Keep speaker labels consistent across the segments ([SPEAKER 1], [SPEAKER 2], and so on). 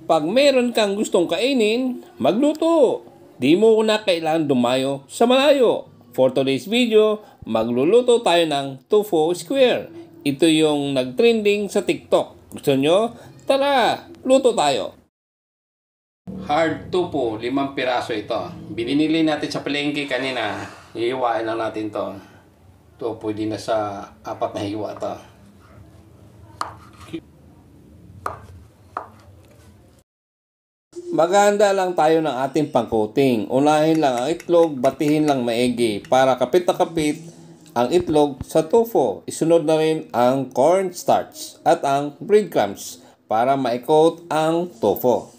[SPEAKER 1] Pag meron kang gustong kainin, magluto. Di mo na kailangan dumayo sa malayo. For today's video, magluluto tayo ng tofu square. Ito yung nag-trending sa TikTok. Gusto nyo? Tara, luto tayo. Hard tofu, 5 piraso ito. Binili natin sa palengke kanina. Hihiwain lang natin to. Ito, pwede na sa 4 na hiwa to. Maghahanda lang tayo ng ating pangcoating. Unahin lang ang itlog, batihin lang maigi para kapit na kapit ang itlog sa tofu. Isunod na rin ang cornstarch at ang breadcrumbs para ma-coat ang tofu.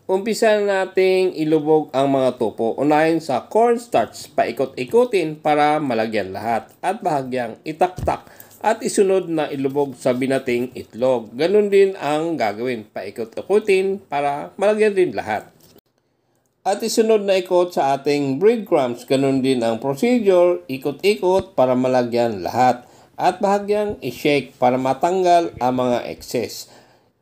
[SPEAKER 1] Umpisa nating ilubog ang mga tofu. Unahin sa cornstarch, paikot-ikotin para malagyan lahat at bahagyang itaktak. At isunod na ilubog sa binating itlog. Ganun din ang gagawin. Paikot-ikutin para malagyan din lahat. At isunod na ikot sa ating breadcrumbs. Ganun din ang procedure. Ikot-ikot para malagyan lahat. At bahagyang i-shake para matanggal ang mga excess.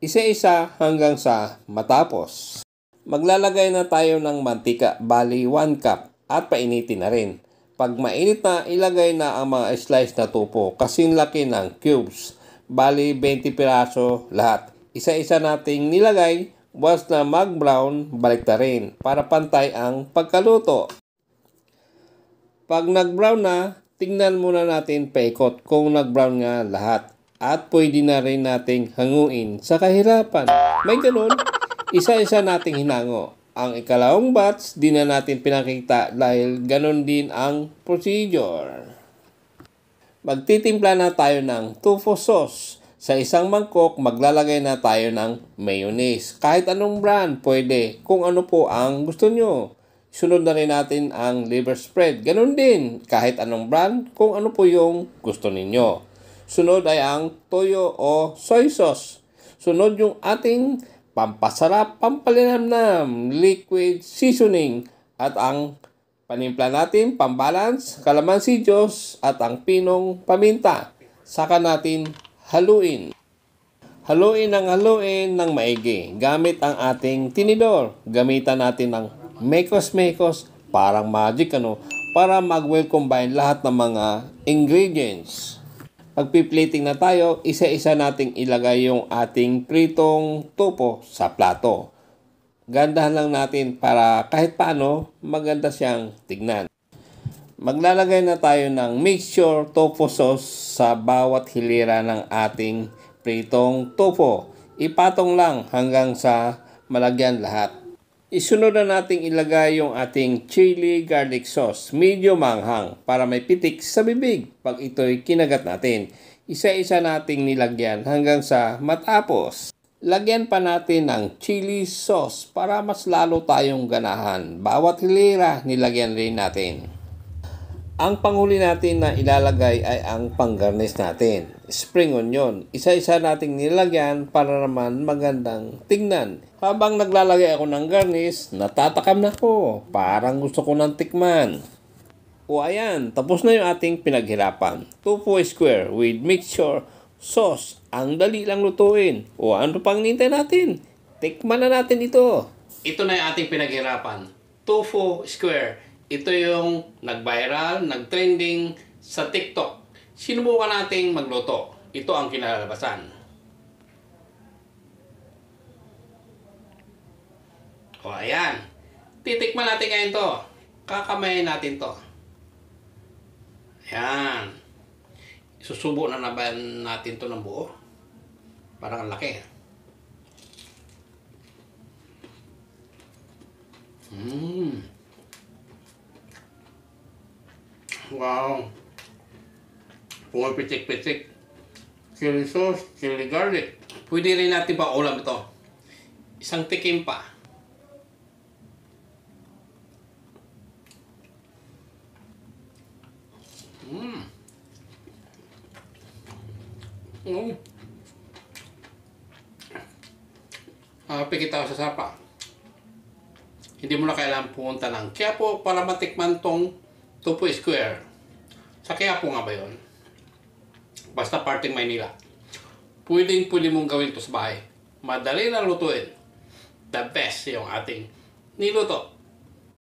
[SPEAKER 1] Isa-isa hanggang sa matapos. Maglalagay na tayo ng mantika. Bali 1 cup. At painitin na rin. Pag mainit na, ilagay na ang mga slice na tofu. Kasing laki ng cubes. Bali, 20 piraso lahat. Isa-isa nating nilagay. Once na mag-brown, balik na rin. Para pantay ang pagkaluto. Pag nag-brown na, tingnan muna natin paikot kung nag-brown nga lahat. At pwede na rin nating hanguin sa kahirapan. May ganun, isa-isa nating hinango. Ang ikalawang batch, di na natin pinakita dahil ganun din ang procedure. Magtitimpla na tayo ng tofu sauce. Sa isang mangkok, maglalagay na tayo ng mayonnaise. Kahit anong brand, pwede. Kung ano po ang gusto nyo. Sunod na rin natin ang liver spread. Ganun din. Kahit anong brand, kung ano po yung gusto ninyo. Sunod ay ang toyo o soy sauce. Sunod yung ating pampasarap, pampalinamnam, liquid seasoning, at ang panimpla natin, pambalance, calamansi juice, at ang pinong paminta. Saka natin haluin. Haluin ng maigi. Gamit ang ating tinidor. Gamitan natin ng mekos-mekos, parang magic para mag-well combine lahat ng mga ingredients. Pagpi-plating na tayo, isa-isa nating ilagay yung ating pritong tofu sa plato. Gandahan lang natin para kahit paano maganda siyang tignan. Maglalagay na tayo ng mixture tofu sauce sa bawat hilira ng ating pritong tofu. Ipatong lang hanggang sa malagyan lahat. Isunod na nating ilagay yung ating chili garlic sauce, medyo manghang, para may pitik sa bibig pag ito'y kinagat natin. Isa-isa nating nilagyan hanggang sa matapos. Lagyan pa natin ng chili sauce para mas lalo tayong ganahan. Bawat hilira nilagyan rin natin. Ang panghuli natin na ilalagay ay ang panggarnish natin. Spring onion. Isa-isa nating nilagyan para naman magandang tingnan. Habang naglalagay ako ng garnish, natatakam na ko. Parang gusto ko ng tikman. O ayan, tapos na yung ating pinaghirapan. Tofu square with mixture sauce. Ang dali lang lutuin. O ano pang nintay natin? Tikman na natin ito. Ito na yung ating pinaghirapan. Tofu square. Ito yung nag-viral, nag-trending sa TikTok. Sinubukan nating magluto. Ito ang kinalabasan. O ayan. Titikman natin ngayon to. Kakamayin natin to. Ayan. Susubo na ba natin to ng buo? Parang ang laki. Wow. Pumapitik-pitik. Chili sauce, chili garlic. Pwede rin natin pa ulam ito. Isang tikim pa. Pikit ako sa sapa. Hindi mo na kailangan pumunta ng Quiapo para matikman tong tofu square. Sa Quiapo nga ba yun? Basta parting Maynila. Pwede mong gawin ito sa bahay. madali na lutuin. The best yung ating niluto.